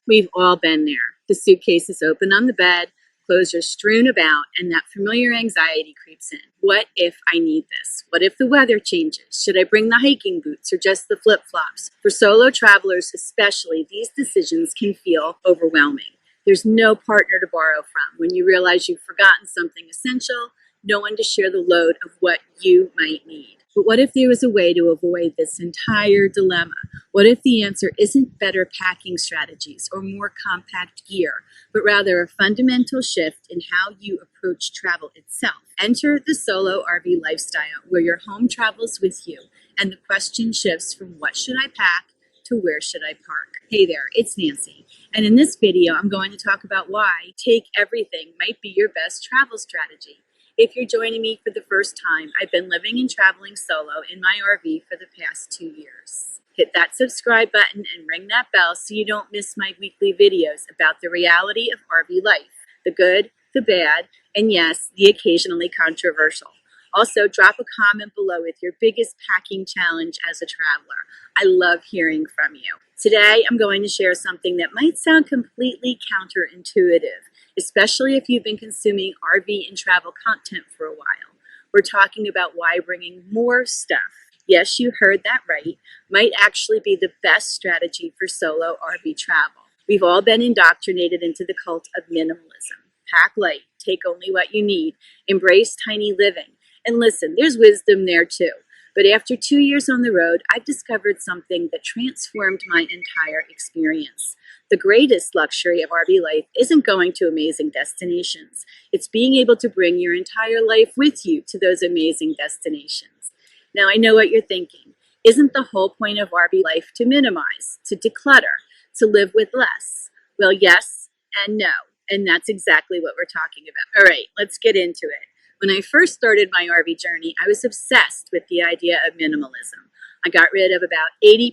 We've all been there. The suitcase is open on the bed, clothes are strewn about, and that familiar anxiety creeps in. What if I need this? What if the weather changes? Should I bring the hiking boots or just the flip-flops? For solo travelers especially, these decisions can feel overwhelming. There's no partner to borrow from. When you realize you've forgotten something essential, no one to share the load of what you might need. But what if there was a way to avoid this entire dilemma? What if the answer isn't better packing strategies or more compact gear, but rather a fundamental shift in how you approach travel itself? Enter the solo RV lifestyle, where your home travels with you, and the question shifts from what should I pack to where should I park? Hey there, it's Nancy, and in this video I'm going to talk about why take everything might be your best travel strategy. If you're joining me for the first time, I've been living and traveling solo in my RV for the past 2 years. Hit that subscribe button and ring that bell so you don't miss my weekly videos about the reality of RV life, the good, the bad, and yes, the occasionally controversial. Also, drop a comment below with your biggest packing challenge as a traveler. I love hearing from you. Today, I'm going to share something that might sound completely counterintuitive, especially if you've been consuming RV and travel content for a while. We're talking about why bringing more stuff, yes, you heard that right, might actually be the best strategy for solo RV travel. We've all been indoctrinated into the cult of minimalism. Pack light, take only what you need, embrace tiny living. And listen, there's wisdom there too. But after 2 years on the road, I've discovered something that transformed my entire experience. The greatest luxury of RV life isn't going to amazing destinations. It's being able to bring your entire life with you to those amazing destinations. Now, I know what you're thinking. Isn't the whole point of RV life to minimize, to declutter, to live with less? Well, yes and no. And that's exactly what we're talking about. All right, let's get into it. When I first started my RV journey, I was obsessed with the idea of minimalism. I got rid of about 80%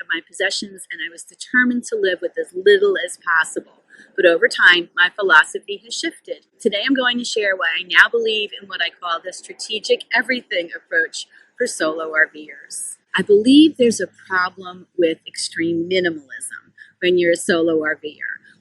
of my possessions, and I was determined to live with as little as possible. But over time, my philosophy has shifted. Today, I'm going to share why I now believe in what I call the strategic everything approach for solo RVers. I believe there's a problem with extreme minimalism when you're a solo RVer.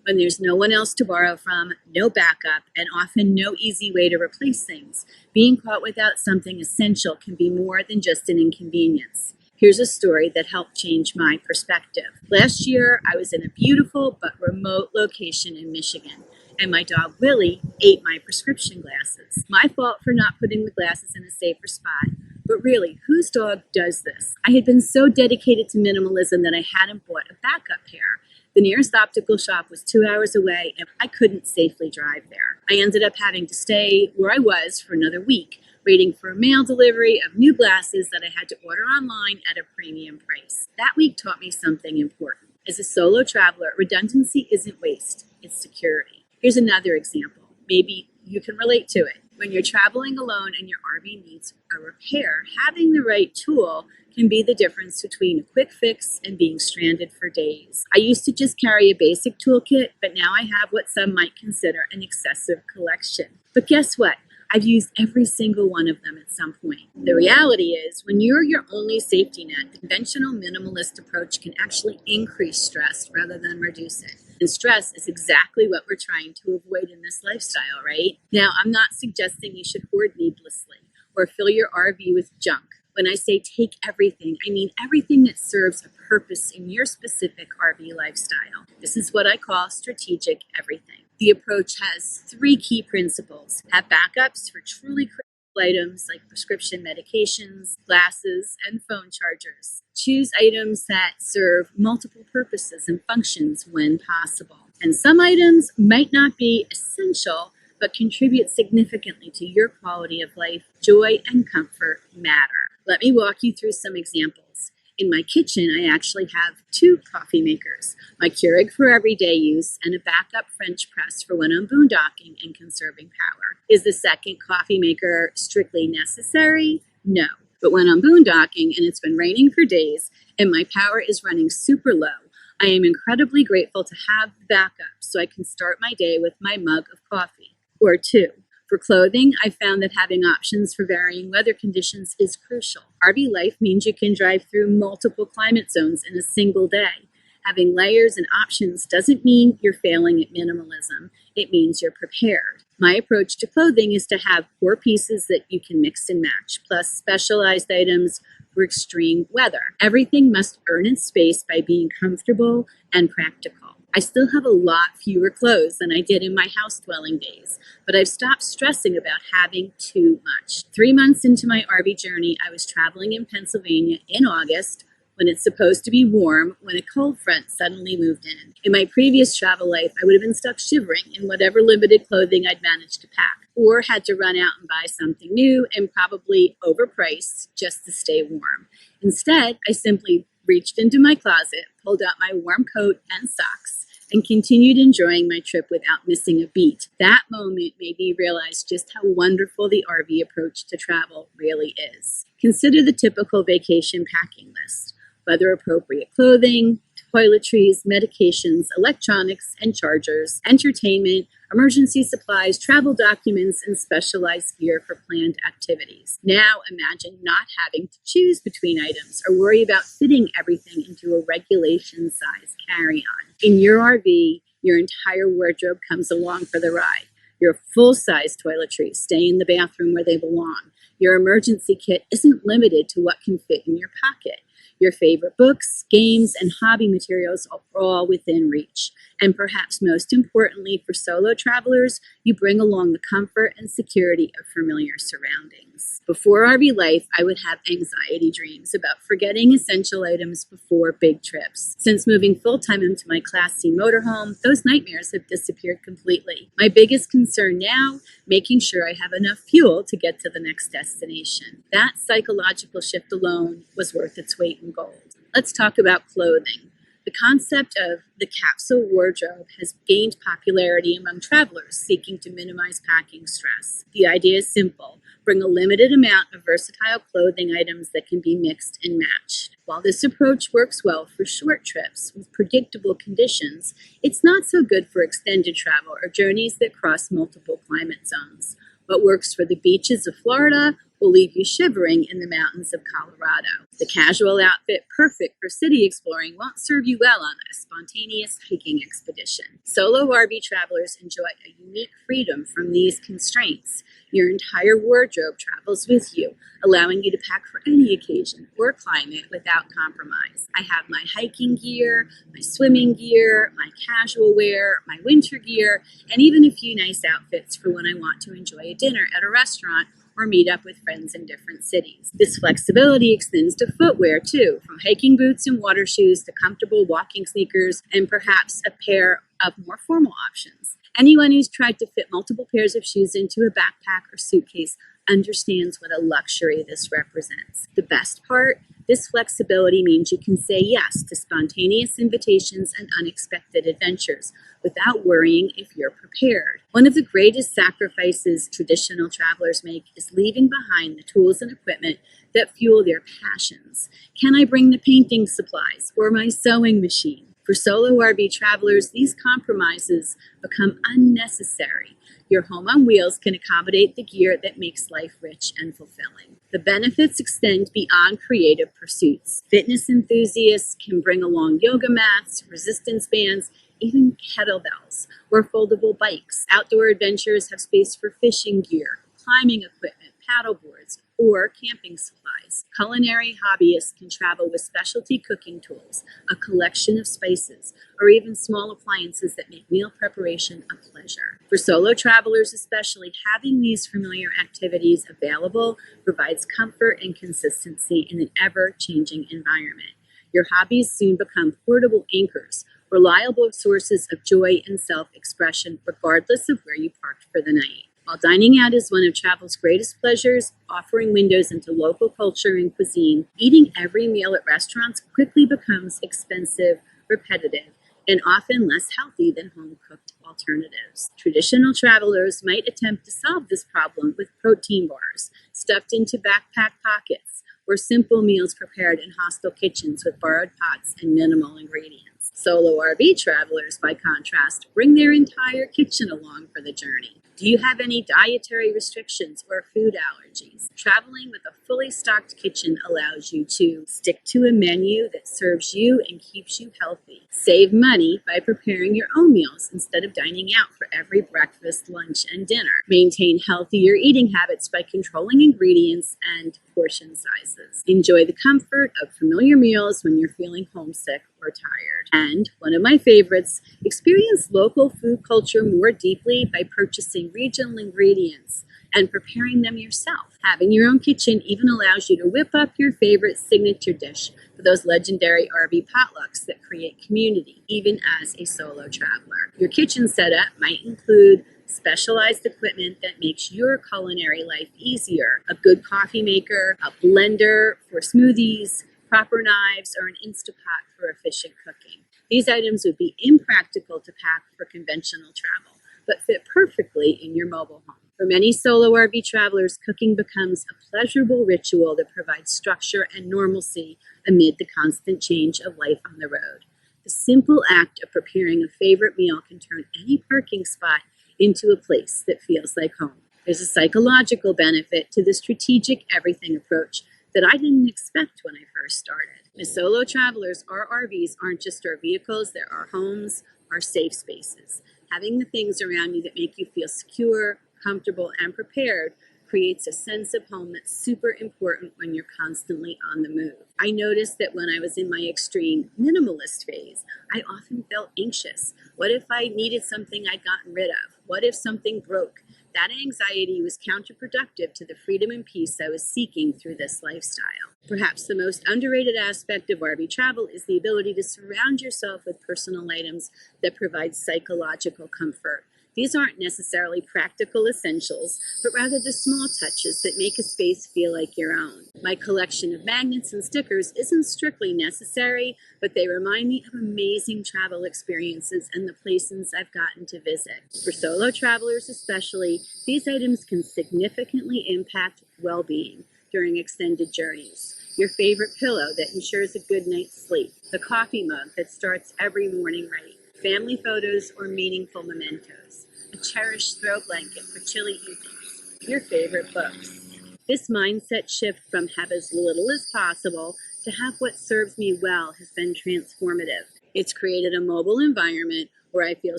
When there's no one else to borrow from, no backup, and often no easy way to replace things, being caught without something essential can be more than just an inconvenience. Here's a story that helped change my perspective. Last year, I was in a beautiful but remote location in Michigan, and my dog Willie ate my prescription glasses. My fault for not putting the glasses in a safer spot. But really, whose dog does this? I had been so dedicated to minimalism that I hadn't bought a backup pair. The nearest optical shop was 2 hours away, and I couldn't safely drive there. I ended up having to stay where I was for another week, waiting for a mail delivery of new glasses that I had to order online at a premium price. That week taught me something important. As a solo traveler, redundancy isn't waste, it's security. Here's another example. Maybe you can relate to it. When you're traveling alone and your RV needs a repair, having the right tool can be the difference between a quick fix and being stranded for days. I used to just carry a basic toolkit, but now I have what some might consider an excessive collection. But guess what? I've used every single one of them at some point. The reality is, when you're your only safety net, the conventional minimalist approach can actually increase stress rather than reduce it. And stress is exactly what we're trying to avoid in this lifestyle, right? Now, I'm not suggesting you should hoard needlessly or fill your RV with junk. When I say take everything, I mean everything that serves a purpose in your specific RV lifestyle. This is what I call strategic everything. The approach has 3 key principles. Have backups for truly critical items like prescription medications, glasses, and phone chargers. Choose items that serve multiple purposes and functions when possible. And some items might not be essential, but contribute significantly to your quality of life. Joy and comfort matter. Let me walk you through some examples. In my kitchen, I actually have 2 coffee makers, my Keurig for everyday use and a backup French press for when I'm boondocking and conserving power. Is the second coffee maker strictly necessary? No. But when I'm boondocking and it's been raining for days and my power is running super low, I am incredibly grateful to have the backup so I can start my day with my mug of coffee, or 2. For clothing, I found that having options for varying weather conditions is crucial. RV life means you can drive through multiple climate zones in a single day. Having layers and options doesn't mean you're failing at minimalism. It means you're prepared. My approach to clothing is to have core pieces that you can mix and match, plus specialized items for extreme weather. Everything must earn its space by being comfortable and practical. I still have a lot fewer clothes than I did in my house dwelling days, but I've stopped stressing about having too much. 3 months into my RV journey, I was traveling in Pennsylvania in August when it's supposed to be warm, when a cold front suddenly moved in. In my previous travel life, I would have been stuck shivering in whatever limited clothing I'd managed to pack, or had to run out and buy something new and probably overpriced just to stay warm. Instead, I simply reached into my closet, pulled out my warm coat and socks, and continued enjoying my trip without missing a beat. That moment made me realize just how wonderful the RV approach to travel really is. Consider the typical vacation packing list. Weather-appropriate clothing, toiletries, medications, electronics and chargers, entertainment, emergency supplies, travel documents, and specialized gear for planned activities. Now imagine not having to choose between items or worry about fitting everything into a regulation-size carry-on. In your RV, your entire wardrobe comes along for the ride. Your full-size toiletries stay in the bathroom where they belong. Your emergency kit isn't limited to what can fit in your pocket. Your favorite books, games, and hobby materials are all within reach. And perhaps most importantly for solo travelers, you bring along the comfort and security of familiar surroundings. Before RV life, I would have anxiety dreams about forgetting essential items before big trips. Since moving full-time into my Class C motorhome, those nightmares have disappeared completely. My biggest concern now, making sure I have enough fuel to get to the next destination. That psychological shift alone was worth its weight in gold. Let's talk about clothing. The concept of the capsule wardrobe has gained popularity among travelers seeking to minimize packing stress. The idea is simple. Bring a limited amount of versatile clothing items that can be mixed and matched. While this approach works well for short trips with predictable conditions, it's not so good for extended travel or journeys that cross multiple climate zones. What works for the beaches of Florida will leave you shivering in the mountains of Colorado. The casual outfit perfect for city exploring won't serve you well on a spontaneous hiking expedition. Solo RV travelers enjoy a unique freedom from these constraints. Your entire wardrobe travels with you, allowing you to pack for any occasion or climate without compromise. I have my hiking gear, my swimming gear, my casual wear, my winter gear, and even a few nice outfits for when I want to enjoy a dinner at a restaurant or meet up with friends in different cities. This flexibility extends to footwear too, from hiking boots and water shoes to comfortable walking sneakers and perhaps a pair of more formal options. Anyone who's tried to fit multiple pairs of shoes into a backpack or suitcase understands what a luxury this represents. The best part? This flexibility means you can say yes to spontaneous invitations and unexpected adventures without worrying if you're prepared. One of the greatest sacrifices traditional travelers make is leaving behind the tools and equipment that fuel their passions. Can I bring the painting supplies or my sewing machine? For solo RV travelers, these compromises become unnecessary. Your home on wheels can accommodate the gear that makes life rich and fulfilling. The benefits extend beyond creative pursuits. Fitness enthusiasts can bring along yoga mats, resistance bands, even kettlebells or foldable bikes. Outdoor adventurers have space for fishing gear, climbing equipment, paddle boards, or camping supplies. Culinary hobbyists can travel with specialty cooking tools, a collection of spices, or even small appliances that make meal preparation a pleasure. For solo travelers especially, having these familiar activities available provides comfort and consistency in an ever-changing environment. Your hobbies soon become portable anchors, reliable sources of joy and self-expression, regardless of where you parked for the night. While dining out is one of travel's greatest pleasures, offering windows into local culture and cuisine, eating every meal at restaurants quickly becomes expensive, repetitive, and often less healthy than home-cooked alternatives. Traditional travelers might attempt to solve this problem with protein bars stuffed into backpack pockets, or simple meals prepared in hostel kitchens with borrowed pots and minimal ingredients. Solo RV travelers, by contrast, bring their entire kitchen along for the journey. Do you have any dietary restrictions or food allergies? Traveling with a fully stocked kitchen allows you to stick to a menu that serves you and keeps you healthy. Save money by preparing your own meals instead of dining out for every breakfast, lunch, and dinner. Maintain healthier eating habits by controlling ingredients and portion sizes. Enjoy the comfort of familiar meals when you're feeling homesick or tired. And one of my favorites, experience local food culture more deeply by purchasing regional ingredients and preparing them yourself. Having your own kitchen even allows you to whip up your favorite signature dish for those legendary RV potlucks that create community, even as a solo traveler. Your kitchen setup might include specialized equipment that makes your culinary life easier, a good coffee maker, a blender for smoothies, proper knives, or an Instapot for efficient cooking. These items would be impractical to pack for conventional travel, but fit perfectly in your mobile home. For many solo RV travelers, cooking becomes a pleasurable ritual that provides structure and normalcy amid the constant change of life on the road. The simple act of preparing a favorite meal can turn any parking spot into a place that feels like home. There's a psychological benefit to the strategic everything approach that I didn't expect when I first started. As solo travelers, our RVs aren't just our vehicles, they're our homes, our safe spaces. Having the things around you that make you feel secure, comfortable, and prepared creates a sense of home that's super important when you're constantly on the move. I noticed that when I was in my extreme minimalist phase, I often felt anxious. What if I needed something I'd gotten rid of? What if something broke? That anxiety was counterproductive to the freedom and peace I was seeking through this lifestyle. Perhaps the most underrated aspect of RV travel is the ability to surround yourself with personal items that provide psychological comfort. These aren't necessarily practical essentials, but rather the small touches that make a space feel like your own. My collection of magnets and stickers isn't strictly necessary, but they remind me of amazing travel experiences and the places I've gotten to visit. For solo travelers especially, these items can significantly impact well-being during extended journeys. Your favorite pillow that ensures a good night's sleep, the coffee mug that starts every morning right, family photos or meaningful mementos, a cherished throw blanket for chilly evenings, your favorite books. This mindset shift from have as little as possible to have what serves me well has been transformative. It's created a mobile environment where I feel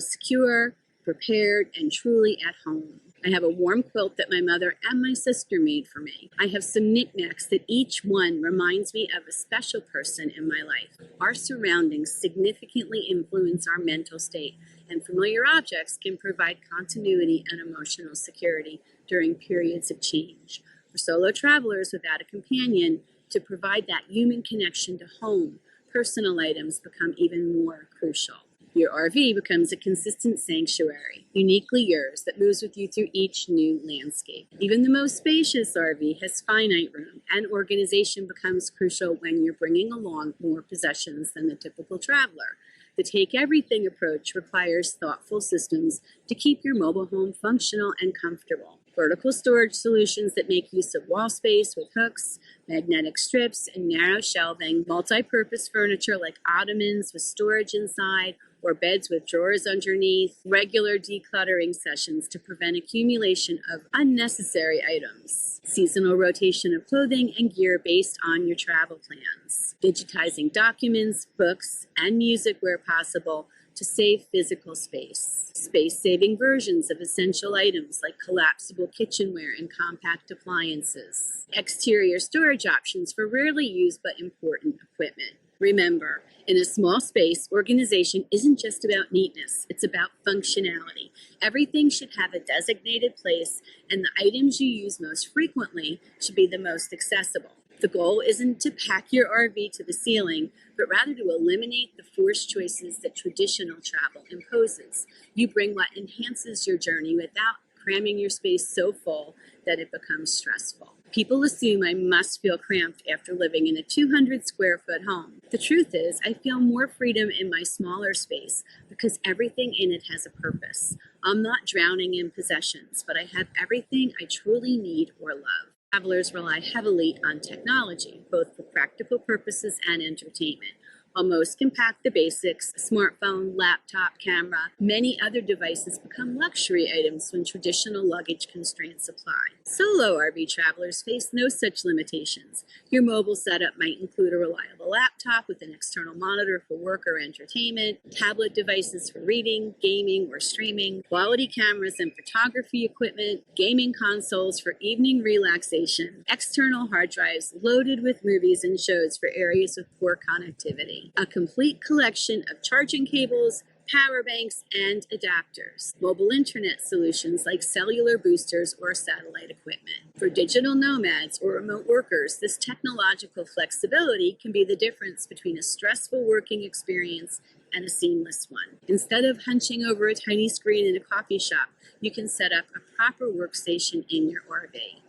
secure, prepared, and truly at home. I have a warm quilt that my mother and my sister made for me. I have some knickknacks that each one reminds me of a special person in my life. Our surroundings significantly influence our mental state, and familiar objects can provide continuity and emotional security during periods of change. For solo travelers without a companion, to provide that human connection to home, personal items become even more crucial. Your RV becomes a consistent sanctuary, uniquely yours, that moves with you through each new landscape. Even the most spacious RV has finite room, and organization becomes crucial when you're bringing along more possessions than the typical traveler. The take everything approach requires thoughtful systems to keep your mobile home functional and comfortable. Vertical storage solutions that make use of wall space with hooks, magnetic strips, and narrow shelving, multi-purpose furniture like ottomans with storage inside, or beds with drawers underneath, regular decluttering sessions to prevent accumulation of unnecessary items, seasonal rotation of clothing and gear based on your travel plans, digitizing documents, books, and music where possible to save physical space, space-saving versions of essential items like collapsible kitchenware and compact appliances, exterior storage options for rarely used but important equipment. Remember, in a small space, organization isn't just about neatness, it's about functionality. Everything should have a designated place, and the items you use most frequently should be the most accessible. The goal isn't to pack your RV to the ceiling, but rather to eliminate the forced choices that traditional travel imposes. You bring what enhances your journey without cramming your space so full that it becomes stressful. People assume I must feel cramped after living in a 200 square foot home. The truth is, I feel more freedom in my smaller space because everything in it has a purpose. I'm not drowning in possessions, but I have everything I truly need or love. Travelers rely heavily on technology, both for practical purposes and entertainment. While most can pack the basics, a smartphone, laptop, camera, many other devices become luxury items when traditional luggage constraints apply. Solo RV travelers face no such limitations. Your mobile setup might include a reliable laptop with an external monitor for work or entertainment, tablet devices for reading, gaming, or streaming, quality cameras and photography equipment, gaming consoles for evening relaxation, external hard drives loaded with movies and shows for areas with poor connectivity, a complete collection of charging cables, power banks, and adapters, mobile internet solutions like cellular boosters or satellite equipment. For digital nomads or remote workers, this technological flexibility can be the difference between a stressful working experience and a seamless one. Instead of hunching over a tiny screen in a coffee shop, you can set up a proper workstation in your RV.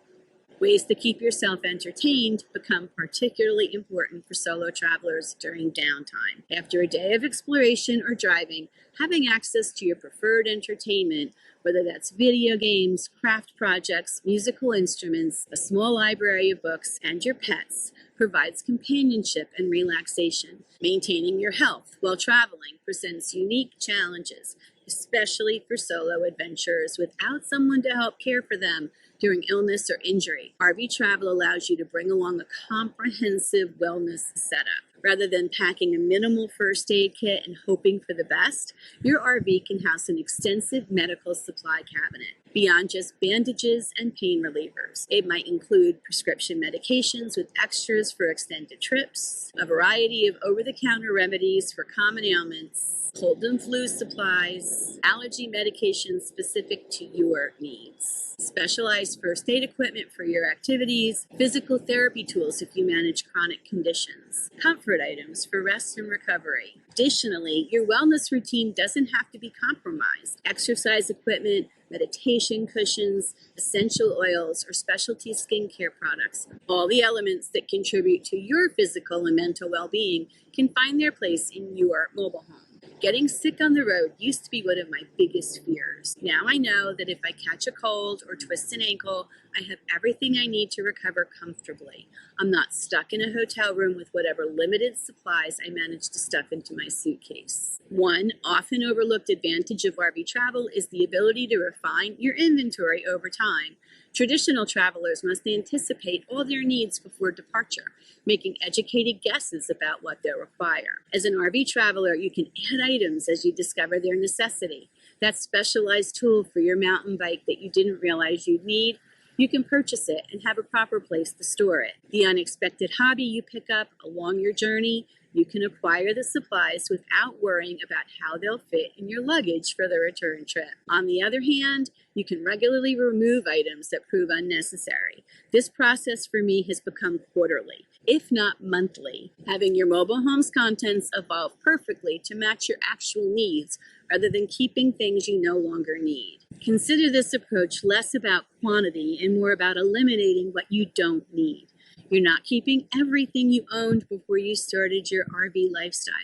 Ways to keep yourself entertained become particularly important for solo travelers during downtime. After a day of exploration or driving, having access to your preferred entertainment, whether that's video games, craft projects, musical instruments, a small library of books, and your pets, provides companionship and relaxation. Maintaining your health while traveling presents unique challenges, especially for solo adventurers without someone to help care for them during illness or injury. RV travel allows you to bring along a comprehensive wellness setup. Rather than packing a minimal first aid kit and hoping for the best, your RV can house an extensive medical supply cabinet. Beyond just bandages and pain relievers, it might include prescription medications with extras for extended trips, a variety of over-the-counter remedies for common ailments, cold and flu supplies, allergy medications specific to your needs, specialized first aid equipment for your activities, physical therapy tools if you manage chronic conditions, comfort items for rest and recovery. Additionally, your wellness routine doesn't have to be compromised. Exercise equipment, meditation cushions, essential oils, or specialty skincare products, all the elements that contribute to your physical and mental well-being, can find their place in your mobile home. Getting sick on the road used to be one of my biggest fears. Now I know that if I catch a cold or twist an ankle, I have everything I need to recover comfortably. I'm not stuck in a hotel room with whatever limited supplies I manage to stuff into my suitcase. One often overlooked advantage of RV travel is the ability to refine your inventory over time. Traditional travelers must anticipate all their needs before departure, making educated guesses about what they'll require. As an RV traveler, you can add items as you discover their necessity. That specialized tool for your mountain bike that you didn't realize you'd need, you can purchase it and have a proper place to store it. The unexpected hobby you pick up along your journey, you can acquire the supplies without worrying about how they'll fit in your luggage for the return trip. On the other hand, you can regularly remove items that prove unnecessary. This process for me has become quarterly, if not monthly, having your mobile home's contents evolve perfectly to match your actual needs rather than keeping things you no longer need. Consider this approach less about quantity and more about eliminating what you don't need. You're not keeping everything you owned before you started your RV lifestyle,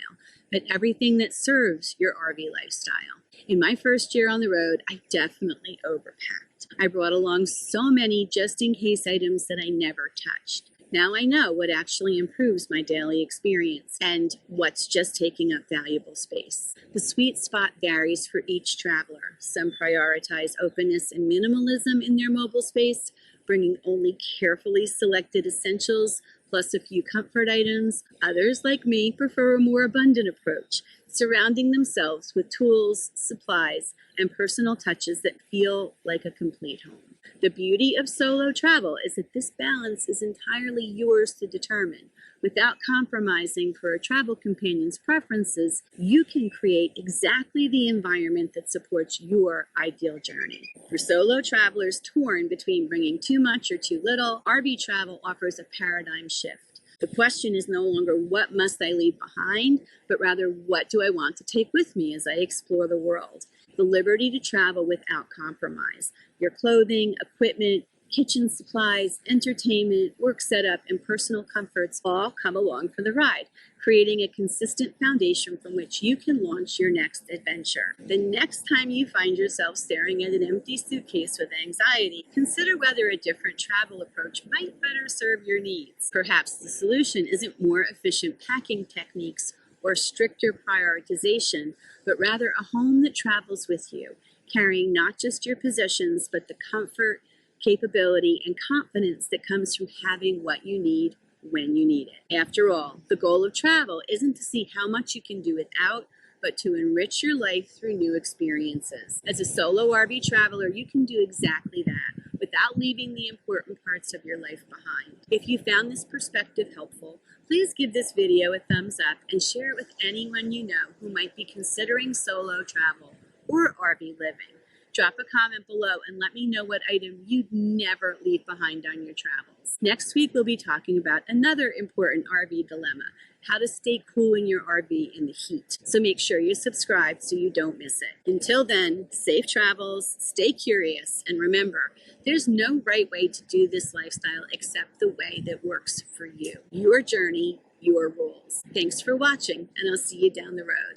but everything that serves your RV lifestyle. In my first year on the road, I definitely overpacked. I brought along so many just-in-case items that I never touched. Now I know what actually improves my daily experience and what's just taking up valuable space. The sweet spot varies for each traveler. Some prioritize openness and minimalism in their mobile space, bringing only carefully selected essentials plus a few comfort items. Others, like me, prefer a more abundant approach, surrounding themselves with tools, supplies, and personal touches that feel like a complete home. The beauty of solo travel is that this balance is entirely yours to determine. Without compromising for a travel companion's preferences, you can create exactly the environment that supports your ideal journey. For solo travelers torn between bringing too much or too little, RV travel offers a paradigm shift. The question is no longer what must I leave behind, but rather what do I want to take with me as I explore the world. The liberty to travel without compromise. Your clothing, equipment, kitchen supplies, entertainment, work setup, and personal comforts all come along for the ride, creating a consistent foundation from which you can launch your next adventure. The next time you find yourself staring at an empty suitcase with anxiety, consider whether a different travel approach might better serve your needs. Perhaps the solution isn't more efficient packing techniques or stricter prioritization, but rather a home that travels with you, carrying not just your possessions, but the comfort, capability, and confidence that comes from having what you need when you need it. After all, the goal of travel isn't to see how much you can do without, but to enrich your life through new experiences. As a solo RV traveler, you can do exactly that without leaving the important parts of your life behind. If you found this perspective helpful, please give this video a thumbs up and share it with anyone you know who might be considering solo travel or RV living. Drop a comment below and let me know what item you'd never leave behind on your travels. Next week, we'll be talking about another important RV dilemma: how to stay cool in your RV in the heat. So make sure you're subscribed so you don't miss it. Until then, safe travels, stay curious, and remember, there's no right way to do this lifestyle except the way that works for you. Your journey, your rules. Thanks for watching, and I'll see you down the road.